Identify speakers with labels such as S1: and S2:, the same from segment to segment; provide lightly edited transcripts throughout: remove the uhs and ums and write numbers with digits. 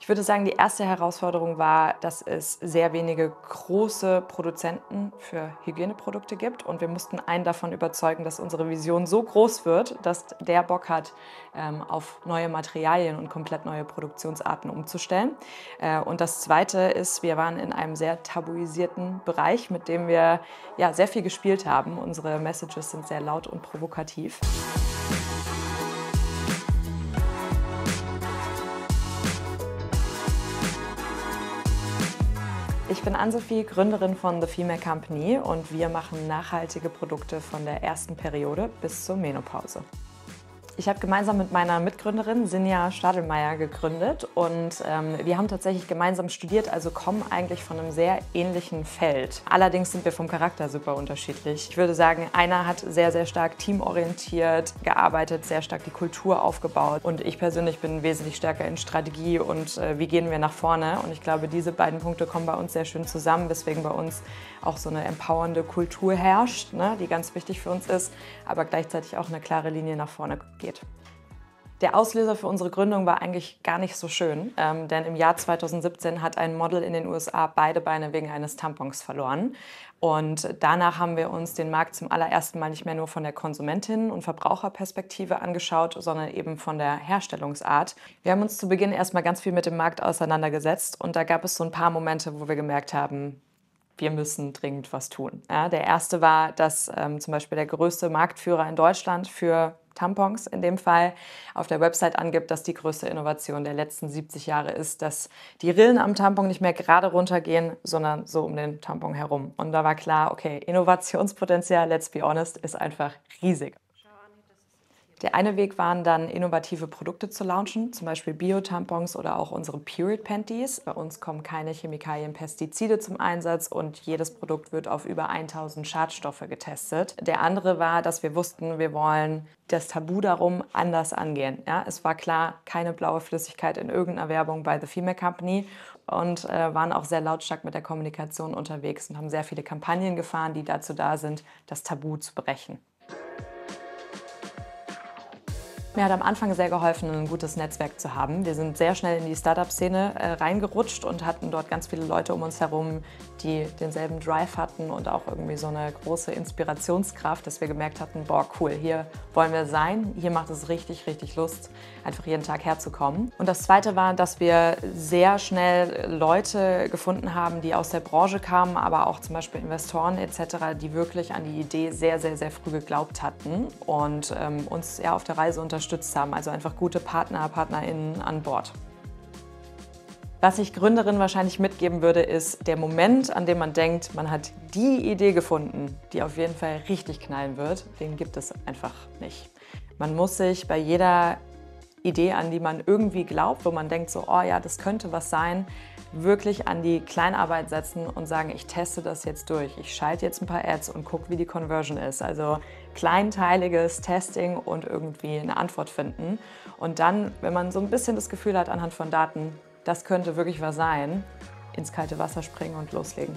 S1: Ich würde sagen, die erste Herausforderung war, dass es sehr wenige große Produzenten für Hygieneprodukte gibt und wir mussten einen davon überzeugen, dass unsere Vision so groß wird, dass der Bock hat, auf neue Materialien und komplett neue Produktionsarten umzustellen. Und das Zweite ist, wir waren in einem sehr tabuisierten Bereich, mit dem wir ja, sehr viel gespielt haben. Unsere Messages sind sehr laut und provokativ. Ich bin Ann-Sophie, Gründerin von The Female Company und wir machen nachhaltige Produkte von der ersten Periode bis zur Menopause. Ich habe gemeinsam mit meiner Mitgründerin Sinja Stadelmeier gegründet und wir haben tatsächlich gemeinsam studiert, also kommen eigentlich von einem sehr ähnlichen Feld. Allerdings sind wir vom Charakter super unterschiedlich. Ich würde sagen, einer hat sehr, sehr stark teamorientiert gearbeitet, sehr stark die Kultur aufgebaut und ich persönlich bin wesentlich stärker in Strategie und wie gehen wir nach vorne. Und ich glaube, diese beiden Punkte kommen bei uns sehr schön zusammen, weswegen bei uns auch so eine empowernde Kultur herrscht, ne, die ganz wichtig für uns ist, aber gleichzeitig auch eine klare Linie nach vorne geht. Der Auslöser für unsere Gründung war eigentlich gar nicht so schön, denn im Jahr 2017 hat ein Model in den USA beide Beine wegen eines Tampons verloren. Und danach haben wir uns den Markt zum allerersten Mal nicht mehr nur von der Konsumentin- und Verbraucherperspektive angeschaut, sondern eben von der Herstellungsart. Wir haben uns zu Beginn erstmal ganz viel mit dem Markt auseinandergesetzt und da gab es so ein paar Momente, wo wir gemerkt haben, wir müssen dringend was tun. Ja, der erste war, dass zum Beispiel der größte Marktführer in Deutschland für Tampons in dem Fall auf der Website angibt, dass die größte Innovation der letzten 70 Jahre ist, dass die Rillen am Tampon nicht mehr gerade runtergehen, sondern so um den Tampon herum. Und da war klar, okay, Innovationspotenzial, let's be honest, ist einfach riesig. Der eine Weg waren dann, innovative Produkte zu launchen, zum Beispiel Bio-Tampons oder auch unsere Period Panties. Bei uns kommen keine Chemikalien, Pestizide zum Einsatz und jedes Produkt wird auf über 1000 Schadstoffe getestet. Der andere war, dass wir wussten, wir wollen das Tabu darum anders angehen. Ja, es war klar, keine blaue Flüssigkeit in irgendeiner Werbung bei The Female Company und waren auch sehr lautstark mit der Kommunikation unterwegs und haben sehr viele Kampagnen gefahren, die dazu da sind, das Tabu zu brechen. Mir hat am Anfang sehr geholfen, ein gutes Netzwerk zu haben. Wir sind sehr schnell in die Startup-Szene reingerutscht und hatten dort ganz viele Leute um uns herum, die denselben Drive hatten und auch irgendwie so eine große Inspirationskraft, dass wir gemerkt hatten, boah, cool, hier wollen wir sein, hier macht es richtig, richtig Lust, einfach jeden Tag herzukommen. Und das Zweite war, dass wir sehr schnell Leute gefunden haben, die aus der Branche kamen, aber auch zum Beispiel Investoren etc., die wirklich an die Idee sehr, sehr, sehr früh geglaubt hatten und uns ja auf der Reise unterstützt haben, also einfach gute Partner, PartnerInnen an Bord. Was ich Gründerinnen wahrscheinlich mitgeben würde, ist der Moment, an dem man denkt, man hat die Idee gefunden, die auf jeden Fall richtig knallen wird, den gibt es einfach nicht. Man muss sich bei jeder Idee, an die man irgendwie glaubt, wo man denkt so, oh ja, das könnte was sein, wirklich an die Kleinarbeit setzen und sagen, ich teste das jetzt durch. Ich schalte jetzt ein paar Ads und gucke, wie die Conversion ist. Also kleinteiliges Testing und irgendwie eine Antwort finden. Und dann, wenn man so ein bisschen das Gefühl hat anhand von Daten, das könnte wirklich was sein, ins kalte Wasser springen und loslegen.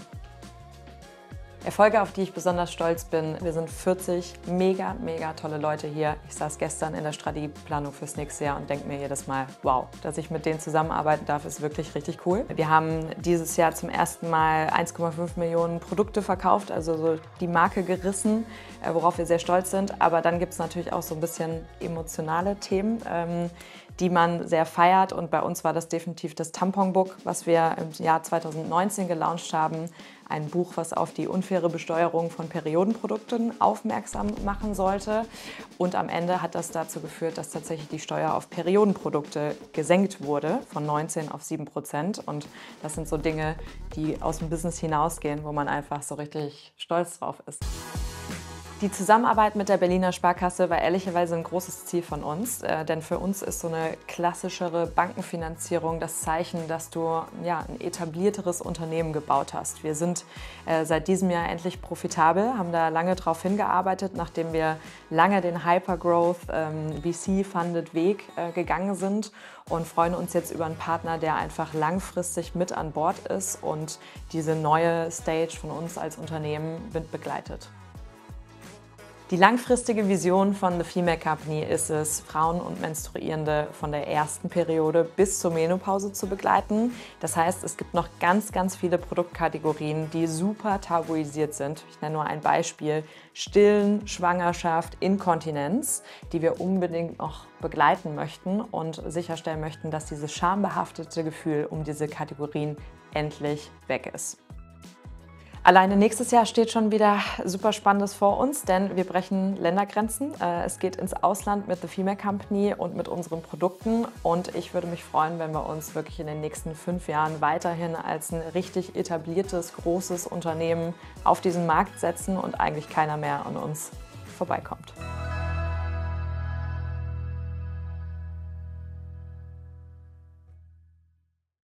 S1: Erfolge, auf die ich besonders stolz bin. Wir sind 40 mega, mega tolle Leute hier. Ich saß gestern in der Strategieplanung fürs nächste Jahr und denke mir jedes Mal, wow, dass ich mit denen zusammenarbeiten darf, ist wirklich richtig cool. Wir haben dieses Jahr zum ersten Mal 1,5 Millionen Produkte verkauft, also so die Marke gerissen, worauf wir sehr stolz sind. Aber dann gibt es natürlich auch so ein bisschen emotionale Themen, die man sehr feiert. Und bei uns war das definitiv das Tampon-Book, was wir im Jahr 2019 gelauncht haben. Ein Buch, was auf die unfaire Besteuerung von Periodenprodukten aufmerksam machen sollte. Und am Ende hat das dazu geführt, dass tatsächlich die Steuer auf Periodenprodukte gesenkt wurde, von 19 auf 7%. Und das sind so Dinge, die aus dem Business hinausgehen, wo man einfach so richtig stolz drauf ist. Die Zusammenarbeit mit der Berliner Sparkasse war ehrlicherweise ein großes Ziel von uns, denn für uns ist so eine klassischere Bankenfinanzierung das Zeichen, dass du ja, ein etablierteres Unternehmen gebaut hast. Wir sind seit diesem Jahr endlich profitabel, haben da lange drauf hingearbeitet, nachdem wir lange den Hypergrowth VC-funded Weg gegangen sind und freuen uns jetzt über einen Partner, der einfach langfristig mit an Bord ist und diese neue Stage von uns als Unternehmen mit begleitet. Die langfristige Vision von The Female Company ist es, Frauen und Menstruierende von der ersten Periode bis zur Menopause zu begleiten. Das heißt, es gibt noch ganz, ganz viele Produktkategorien, die super tabuisiert sind. Ich nenne nur ein Beispiel: Stillen, Schwangerschaft, Inkontinenz, die wir unbedingt noch begleiten möchten und sicherstellen möchten, dass dieses schambehaftete Gefühl um diese Kategorien endlich weg ist. Alleine nächstes Jahr steht schon wieder super Spannendes vor uns, denn wir brechen Ländergrenzen. Es geht ins Ausland mit The Female Company und mit unseren Produkten. Und ich würde mich freuen, wenn wir uns wirklich in den nächsten 5 Jahren weiterhin als ein richtig etabliertes, großes Unternehmen auf diesen Markt setzen und eigentlich keiner mehr an uns vorbeikommt.